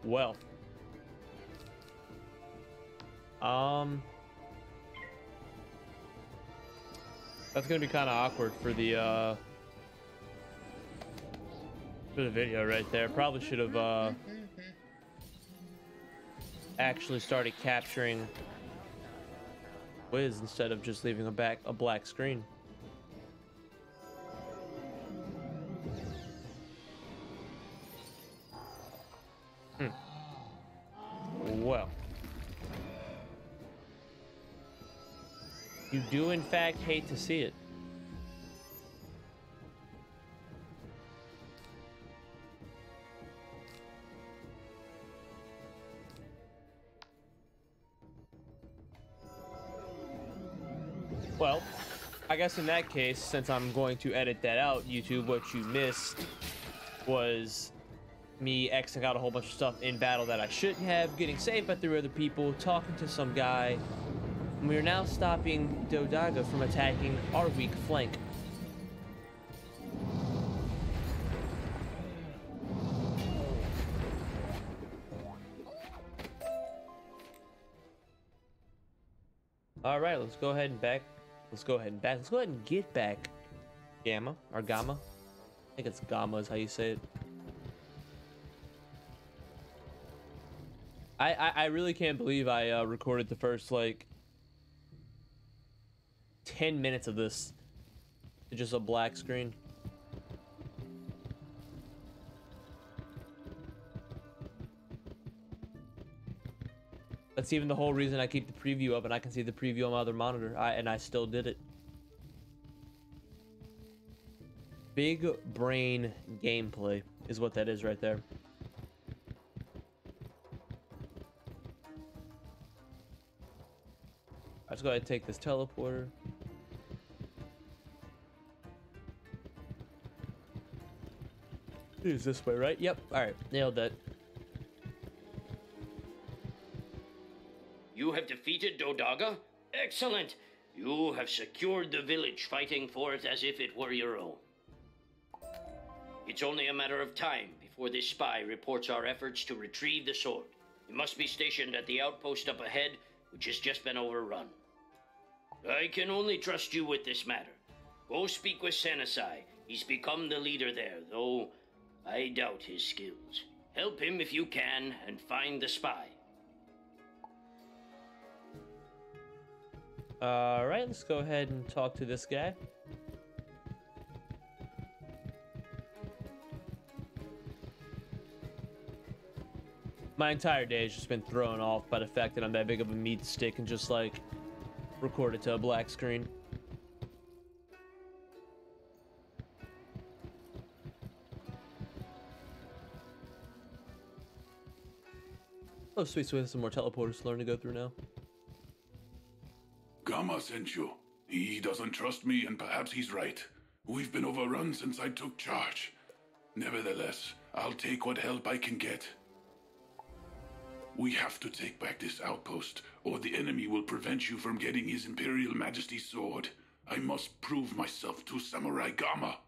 Well. That's gonna be kind of awkward for the video right there. Probably should have actually started capturing Wiz instead of just leaving a black screen. Well, you do in fact hate to see it. Well, I guess in that case, since I'm going to edit that out, YouTube, what you missed was me Xing out a whole bunch of stuff in battle that I shouldn't have, getting saved by 3 other people, talking to some guy, and we are now stopping Dodaga from attacking our weak flank. All right, let's go ahead and back. Let's go ahead and get back. Gamma or Gamma. I think it's Gamma is how you say it. I really can't believe I recorded the first like 10 minutes of this to just a black screen. That's even the whole reason I keep the preview up and I can see the preview on my other monitor. And I still did it. Big brain gameplay is what that is right there. Let's go ahead and take this teleporter. It is this way, right? Yep. All right, nailed that. You have defeated Dodaga? Excellent! You have secured the village, fighting for it as if it were your own. It's only a matter of time before this spy reports our efforts to retrieve the sword. He must be stationed at the outpost up ahead, which has just been overrun. I can only trust you with this matter. Go speak with Senasai. He's become the leader there, though I doubt his skills. Help him if you can, and find the spy. All right, let's go ahead and talk to this guy. My entire day has just been thrown off by the fact that I'm that big of a meat stick and just like record it to a black screen. Oh, sweet, so we have some more teleporters to learn to go through now. Gamma sent you. He doesn't trust me, and perhaps he's right. We've been overrun since I took charge. Nevertheless, I'll take what help I can get. We have to take back this outpost, or the enemy will prevent you from getting His Imperial Majesty's sword. I must prove myself to Samurai Gamma.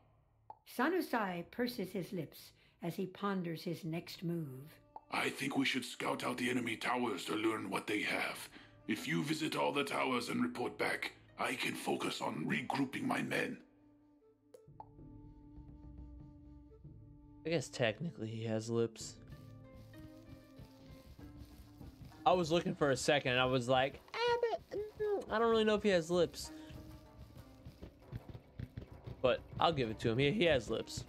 Sanusai purses his lips as he ponders his next move. I think we should scout out the enemy towers to learn what they have. If you visit all the towers and report back, I can focus on regrouping my men. I guess technically he has lips. I was looking for a second and I was like, but I don't really know if he has lips. But I'll give it to him. He has lips.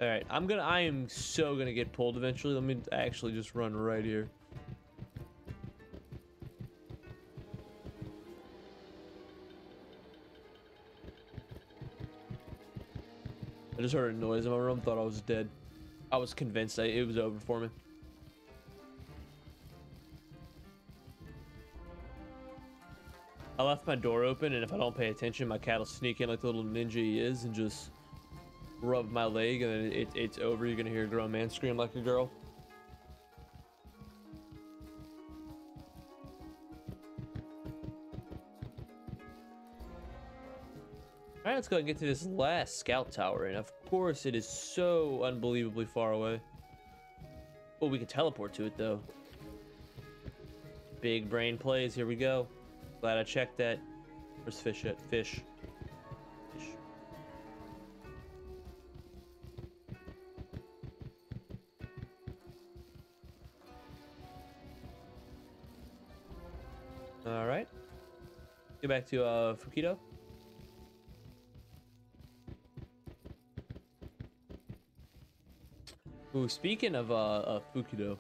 All right, I am so gonna get pulled eventually. Let me actually just run right here. I just heard a noise in my room, thought I was dead. I was convinced it was over for me. I left my door open, and if I don't pay attention, my cat will sneak in like the little ninja he is and just rub my leg, and then it's over. You're gonna hear a grown man scream like a girl. Alright, let's go and get to this last scout tower, and of course it is so unbelievably far away. Oh, we can teleport to it though. Big brain plays. Here we go. Glad I checked that. Where's fish at? Fish. Fish. All right. Get back to Fukido. Ooh, speaking of Fukido.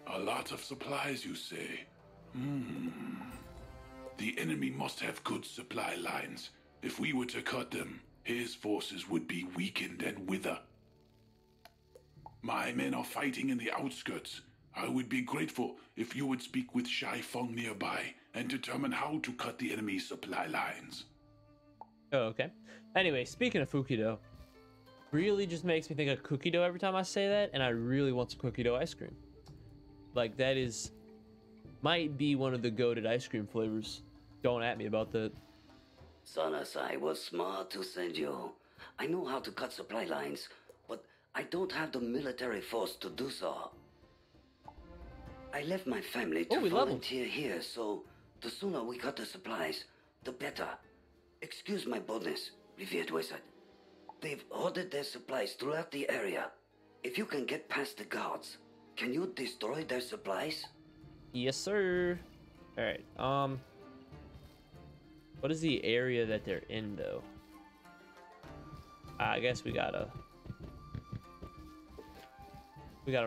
A lot of supplies, you say? The enemy must have good supply lines. If we were to cut them, his forces would be weakened and wither. My men are fighting in the outskirts. I would be grateful if you would speak with Shai Feng nearby and determine how to cut the enemy's supply lines. Oh, okay. Anyway, speaking of Fukido, really just makes me think of cookie dough every time I say that, and I really want some cookie dough ice cream. Like, that is... might be one of the goated ice cream flavors. Don't at me about that. Sanasai was smart to send you. I know how to cut supply lines, but I don't have the military force to do so. I left my family to volunteer here, so the sooner we cut the supplies, the better. Excuse my boldness, revered wizard. They've hoarded their supplies throughout the area. If you can get past the guards, can you destroy their supplies? Yes, sir. All right. What is the area that they're in, though? I guess we gotta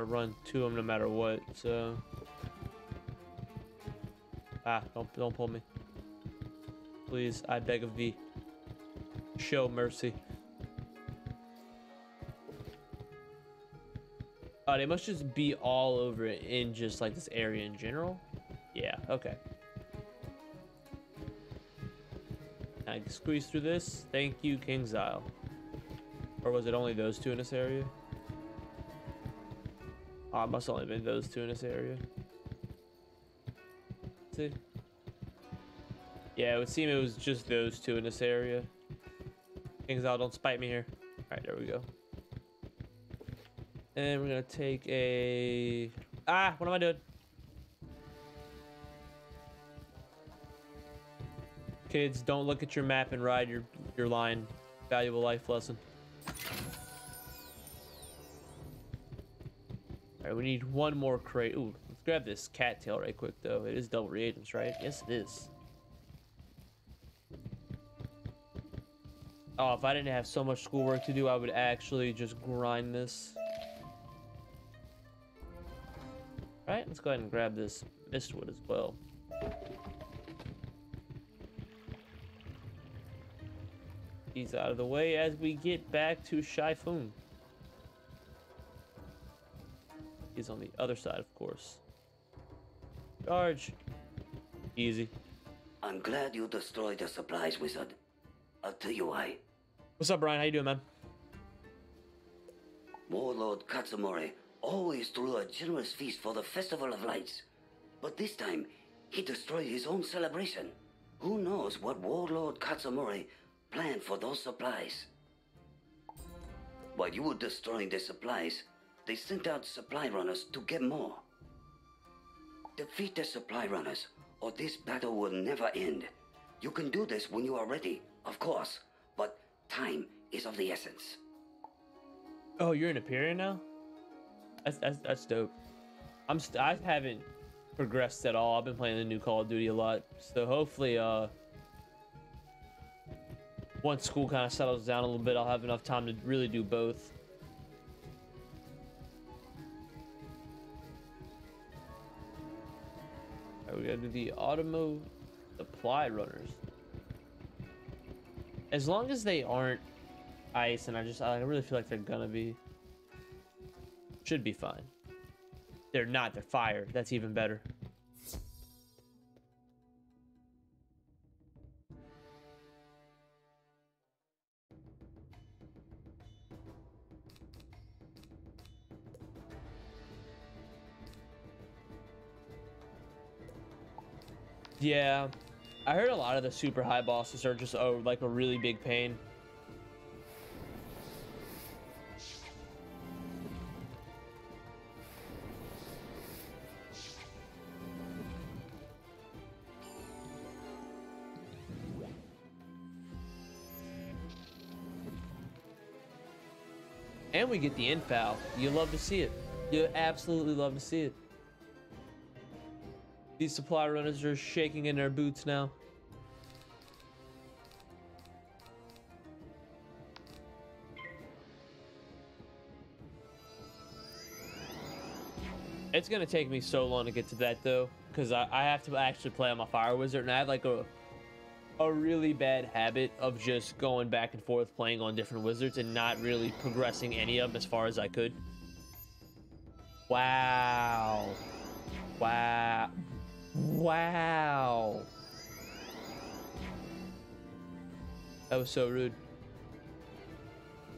run to them no matter what. So, don't pull me, please. I beg of thee. Show mercy. They must just be all over it in just like this area in general. Yeah, okay. I can squeeze through this. Thank you, King's Isle. Or was it only those two in this area? Oh, it must have only been those two in this area. See? Yeah, it would seem it was just those two in this area. King's Isle, don't spite me here. Alright, there we go. And we're gonna take a... what am I doing? Kids, don't look at your map and ride your line. Valuable life lesson. Alright, we need one more crate. Ooh, let's grab this cattail right quick, though. It is double reagents, right? Yes, it is. Oh, if I didn't have so much schoolwork to do, I would actually just grind this. Alright, let's go ahead and grab this mistwood as well. He's out of the way as we get back to Shai Feng. He's on the other side, of course. Charge. Easy. I'm glad you destroyed the supplies, wizard. I'll tell you why. What's up, Brian? How you doing, man? Warlord Katsumori always threw a generous feast for the Festival of Lights. But this time, he destroyed his own celebration. Who knows what Warlord Katsumori planned for those supplies? While you were destroying the supplies, they sent out supply runners to get more. Defeat the supply runners, or this battle will never end. You can do this when you are ready, of course, but time is of the essence. Oh, you're an Empyrean now? That's dope. I haven't progressed at all. I've been playing the new Call of Duty a lot, so hopefully, once school kind of settles down a little bit, I'll have enough time to really do both. All right, we gotta do the Automo supply runners. As long as they aren't ice, and I really feel like they're gonna be. Should be fine. They're not, they're fire. That's even better. Yeah, I heard a lot of the super high bosses are just like a really big pain. And we get the infoul. You love to see it. You absolutely love to see it. These supply runners are shaking in their boots now. It's gonna take me so long to get to that though, because I have to actually play on my Fire Wizard, and I have like a really bad habit of just going back and forth playing on different wizards and not really progressing any of them as far as I could. Wow. Wow. Wow. That was so rude.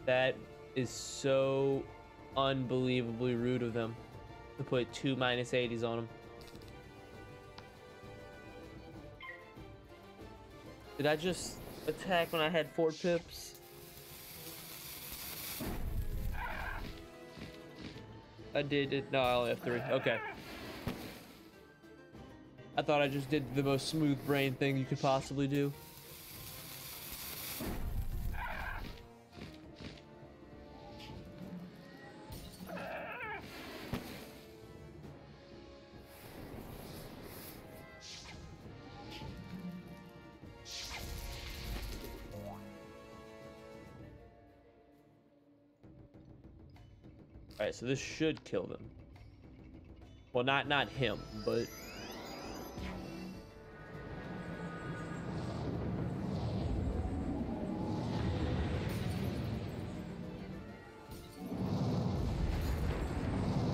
That is so unbelievably rude of them to put 2 -80s on them. Did I just attack when I had 4 pips? I did. No, I only have 3. Okay. I thought I just did the most smooth brain thing you could possibly do. Alright, so this should kill them. Well, not him, but...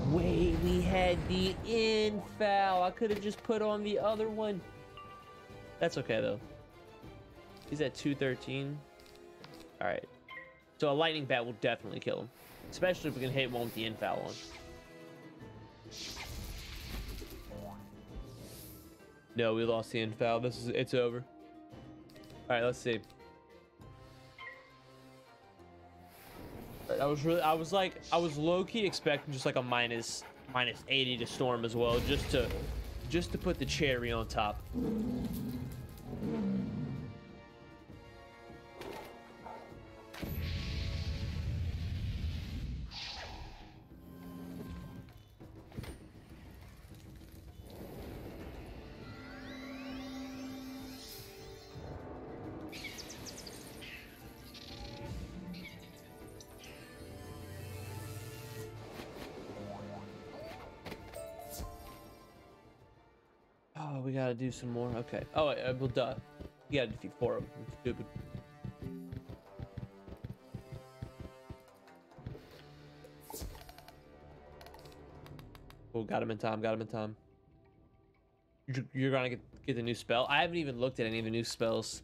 Wait, we had the infoul. I could have just put on the other one. That's okay, though. He's at 213. Alright. So a lightning bat will definitely kill him. Especially if we can hit one with the infoul on. No, we lost the infoul. It's over. Alright, let's see. I was low-key expecting just like a minus 80 to Storm as well, just to put the cherry on top. Oh, we gotta do some more. Okay. Oh, well, duh. You gotta defeat 4 of them. I'm stupid. Oh, got him in time. Got him in time. You're gonna get the new spell. I haven't even looked at any of the new spells.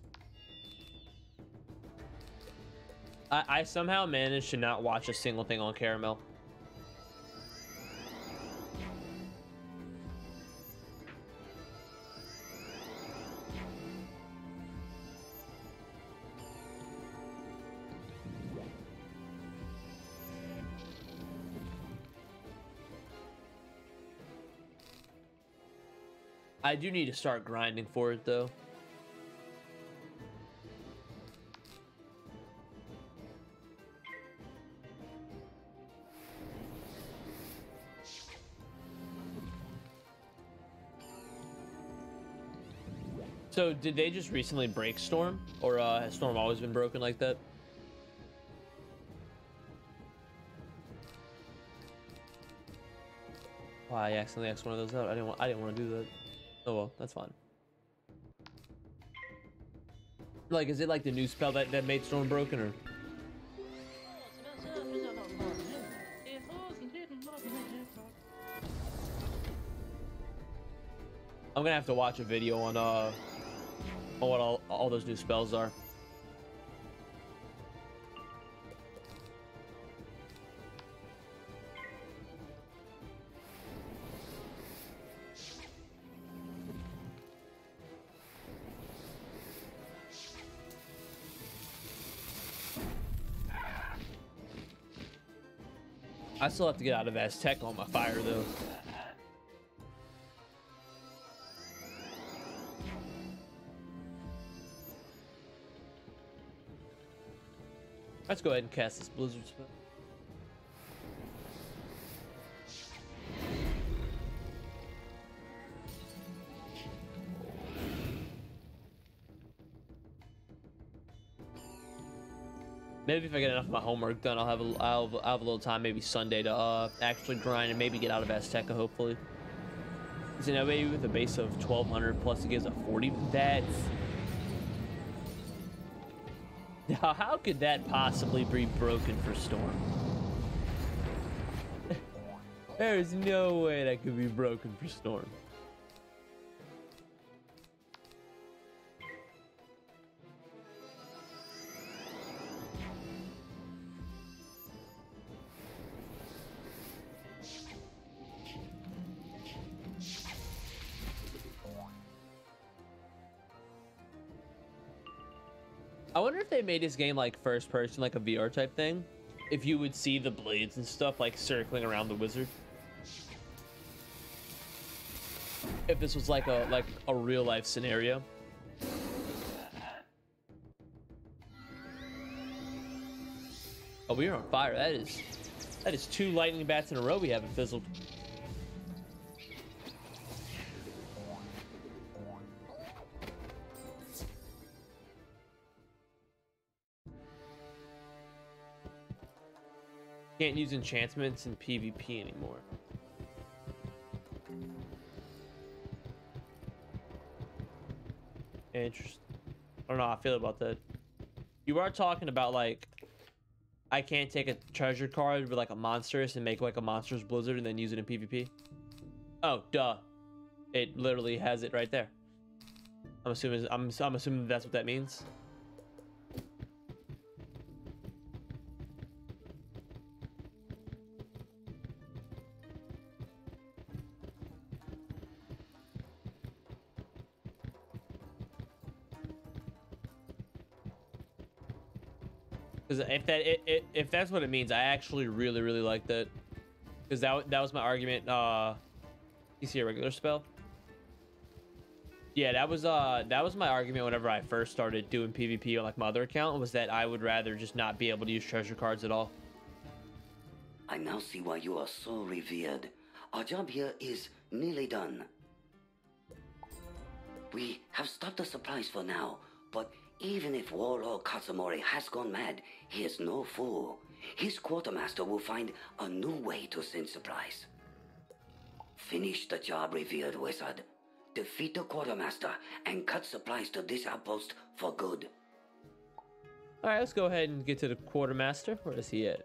I somehow managed to not watch a single thing on Caramel. I do need to start grinding for it, though. So, did they just recently break Storm? Or has Storm always been broken like that? Wow, I accidentally X one of those out. I didn't want to do that. Oh well, that's fine. Like, is it like the new spell that made Storm broken, or? I'm gonna have to watch a video on what all those new spells are. I still have to get out of Aztec on my fire, though. Let's go ahead and cast this Blizzard spell. Maybe if I get enough of my homework done, I'll have a little time, maybe Sunday, to actually grind and maybe get out of Azteca, hopefully. Because, you know, maybe with a base of 1200 plus it gives a 40. That's... Now, how could that possibly be broken for Storm? There's no way that could be broken for Storm. I wonder if they made this game like first person, like a VR type thing, if you would see the blades and stuff like circling around the wizard. If this was like a real life scenario. Oh, we are on fire. That is 2 lightning bats in a row we haven't fizzled. Can't use enchantments in PvP anymore. Interesting. I don't know how I feel about that. You are talking about like, I can't take a treasure card with like a monstrous and make like a monstrous blizzard and then use it in PvP. Oh, duh. It literally has it right there. I'm assuming that's what that means. Because if that's what it means, I actually really like that. Because that was my argument. You see a regular spell? Yeah, that was my argument whenever I first started doing PvP on like my other account, was that I would rather just not be able to use treasure cards at all. I now see why you are so revered. Our job here is nearly done. We have stopped the supplies for now, but even if Warlord Katsumori has gone mad, he is no fool. His quartermaster will find a new way to send supplies. Finish the job, revered wizard. Defeat the quartermaster and cut supplies to this outpost for good. Alright, let's go ahead and get to the quartermaster. Where is he at?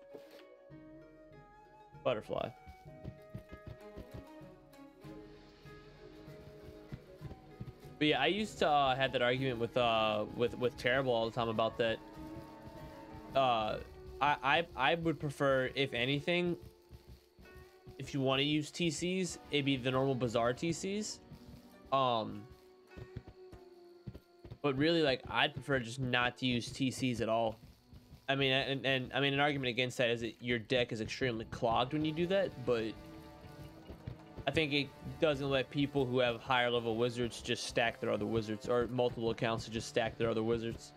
Butterfly. But yeah, I used to have that argument with Terrible all the time about that. I would prefer, if anything, if you want to use TCs, it'd be the normal Bazaar TCs. But really, like, I'd prefer just not to use TCs at all. I mean, and I mean, an argument against that is that your deck is extremely clogged when you do that, but I think it doesn't let people who have higher level wizards just stack their other wizards, or multiple accounts to just stack their other wizards.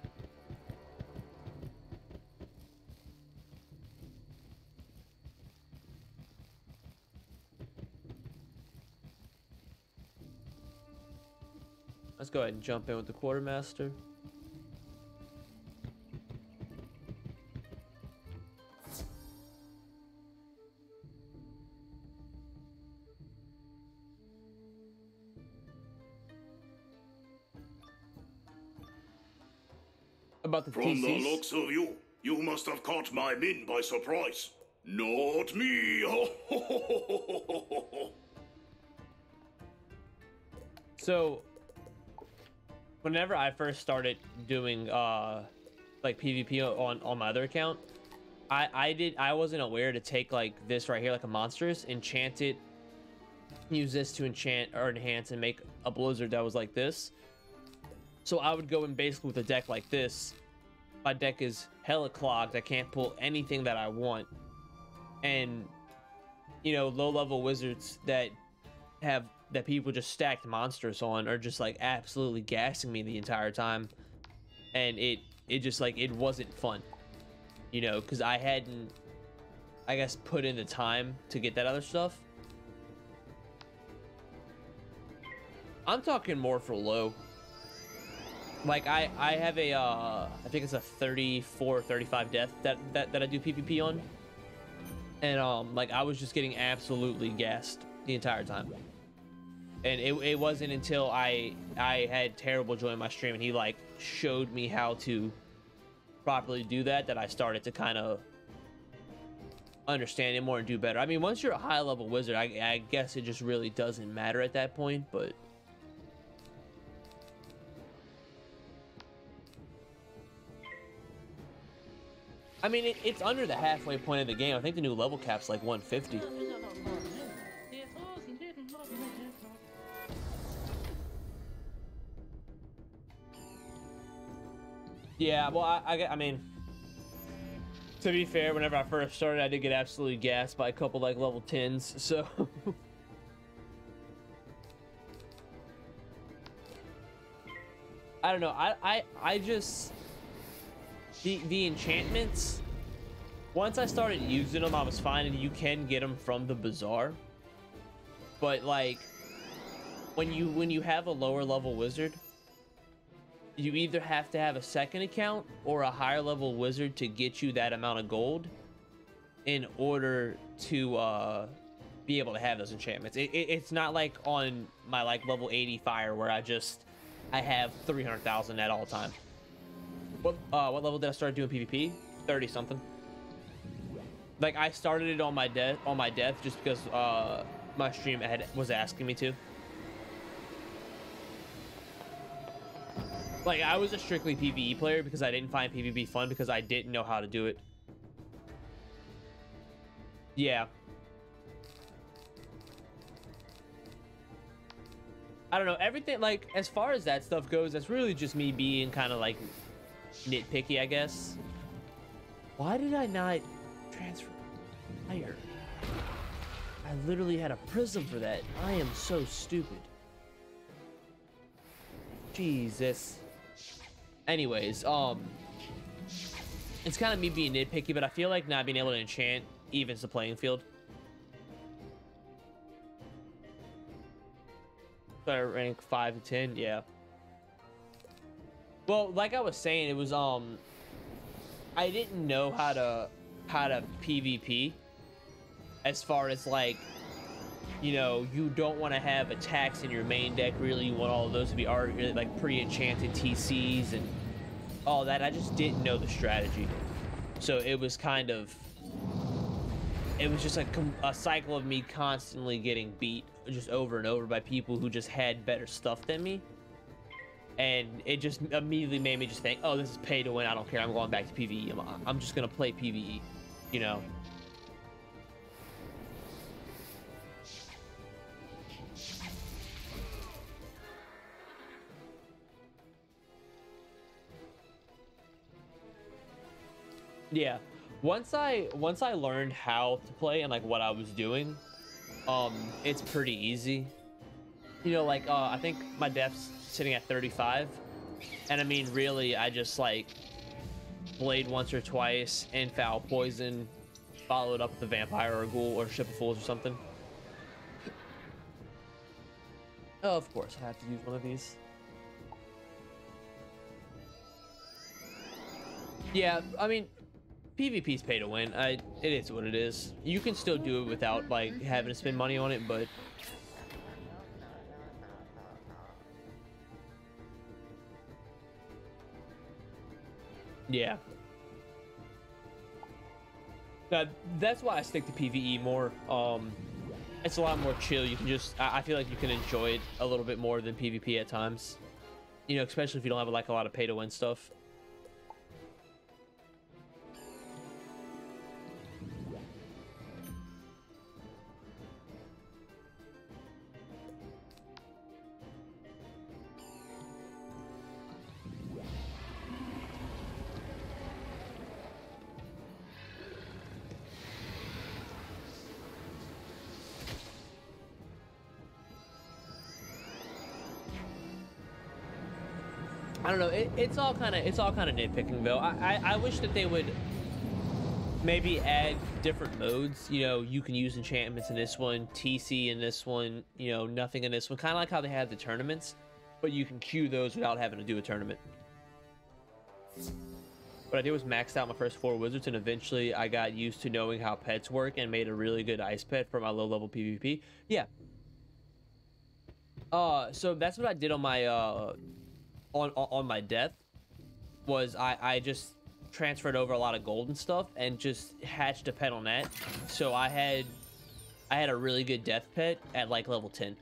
Let's go ahead and jump in with the quartermaster. About the From TCs. the looks of you, you must have caught my men by surprise. Not me. So, whenever I first started doing like PvP on my other account, I wasn't aware to take like this right here, like a monstrous, enchant it, use this to enchant or enhance and make a blizzard that was like this. So I would go in basically with a deck like this. My deck is hella clogged. I can't pull anything that I want. And, you know, low level wizards that people just stacked monsters on are just like absolutely gassing me the entire time. And it just like, it wasn't fun, you know, because I hadn't, I guess, put in the time to get that other stuff. I'm talking more for low. Like I have a I think it's a 34 35 death that I do PvP on, and like I was just getting absolutely gassed the entire time, and it wasn't until I had Terrible join my stream and he like showed me how to properly do that I started to kind of understand it more and do better. I mean, once you're a high level wizard, I guess it just really doesn't matter at that point, but I mean, it's under the halfway point of the game. I think the new level cap's like 150. Yeah, well, I mean, to be fair, whenever I first started, I did get absolutely gassed by a couple like level 10s, so I don't know. I just the enchantments, once I started using them, I was finding you can get them from the bazaar, but like when you have a lower level wizard, you either have to have a second account or a higher level wizard to get you that amount of gold in order to be able to have those enchantments. It's not like on my like level 80 fire where I have 300,000 at all time. What level did I start doing PvP? 30 something. Like I started it on my death just because my stream was asking me to. Like I was a strictly PvE player because I didn't find PvP fun because I didn't know how to do it. Yeah. I don't know, everything like as far as that stuff goes, that's really just me being kind of like nitpicky, I guess. Why did I not transfer higher? I literally had a prism for that. I am so stupid. Jesus. Anyways, it's kind of me being nitpicky, but I feel like not being able to enchant evens the playing field. So I rank 5 to 10, yeah. Well, like I was saying, it was I didn't know how to PvP as far as like, you know, you don't want to have attacks in your main deck, really. You want all of those to be already like pre-enchanted TCs and all that. I just didn't know the strategy, so it was kind of, it was just like a cycle of me constantly getting beat just over and over by people who just had better stuff than me, and it just immediately made me just think, oh, this is pay to win, I don't care, I'm going back to PvE. I'm just gonna play PvE, you know. Yeah, once I learned how to play and like what I was doing, it's pretty easy. You know, like I think my death's sitting at 35, and I mean really I just like blade once or twice and foul poison, followed up with a vampire or a ghoul or ship of fools or something. Oh, of course I have to use one of these. Yeah, I mean, PvP's pay to win. It is what it is. You can still do it without like having to spend money on it, but yeah. That's why I stick to PvE more. It's a lot more chill. You can just, I feel like you can enjoy it a little bit more than PvP at times. You know, especially if you don't have like a lot of pay to win stuff. I don't know. It's all kind of nitpicking though. I wish that they would maybe add different modes. You know, you can use enchantments in this one, TC in this one. You know, nothing in this one. Kind of like how they have the tournaments. but you can queue those without having to do a tournament. What I did was maxed out my first 4 wizards, and eventually I got used to knowing how pets work and made a really good ice pet for my low level PvP. Yeah. So that's what I did on my on my death. Was I just transferred over a lot of gold and stuff and just hatched a pet on that. So I had a really good death pet at like level 10.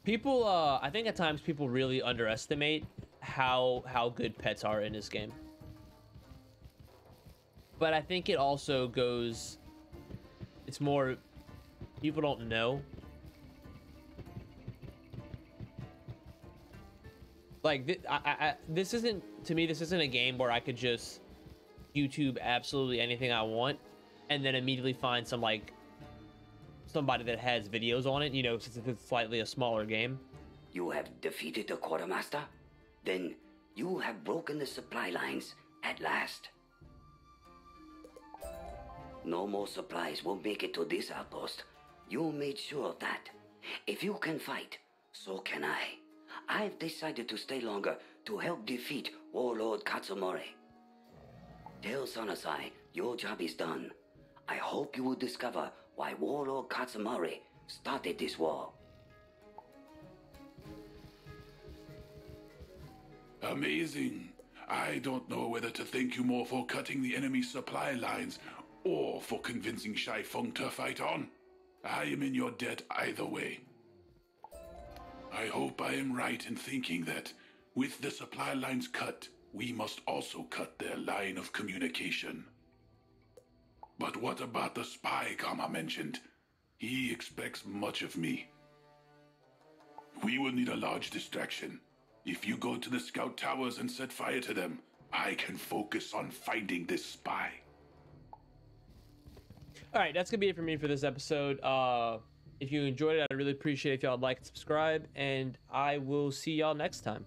People, I think at times people really underestimate how good pets are in this game. But I think it also goes, it's more, people don't know. Like, this isn't, to me, this isn't a game where I could just YouTube absolutely anything I want and then immediately find some, like, somebody that has videos on it, you know, since it's slightly a smaller game. You have defeated the quartermaster? Then you have broken the supply lines at last. No more supplies will make it to this outpost. You made sure of that. If you can fight, so can I. I've decided to stay longer to help defeat Warlord Katsumori. Tell Sanasai your job is done. I hope you will discover why Warlord Katsumori started this war. Amazing. I don't know whether to thank you more for cutting the enemy supply lines or for convincing Shai Feng to fight on. I am in your debt either way. I hope I am right in thinking that with the supply lines cut, we must also cut their line of communication. But what about the spy Kama mentioned? He expects much of me. We will need a large distraction. If you go to the scout towers and set fire to them, I can focus on finding this spy. All right, that's gonna be it for me for this episode. If you enjoyed it, I'd really appreciate it if y'all would like and subscribe, and I will see y'all next time.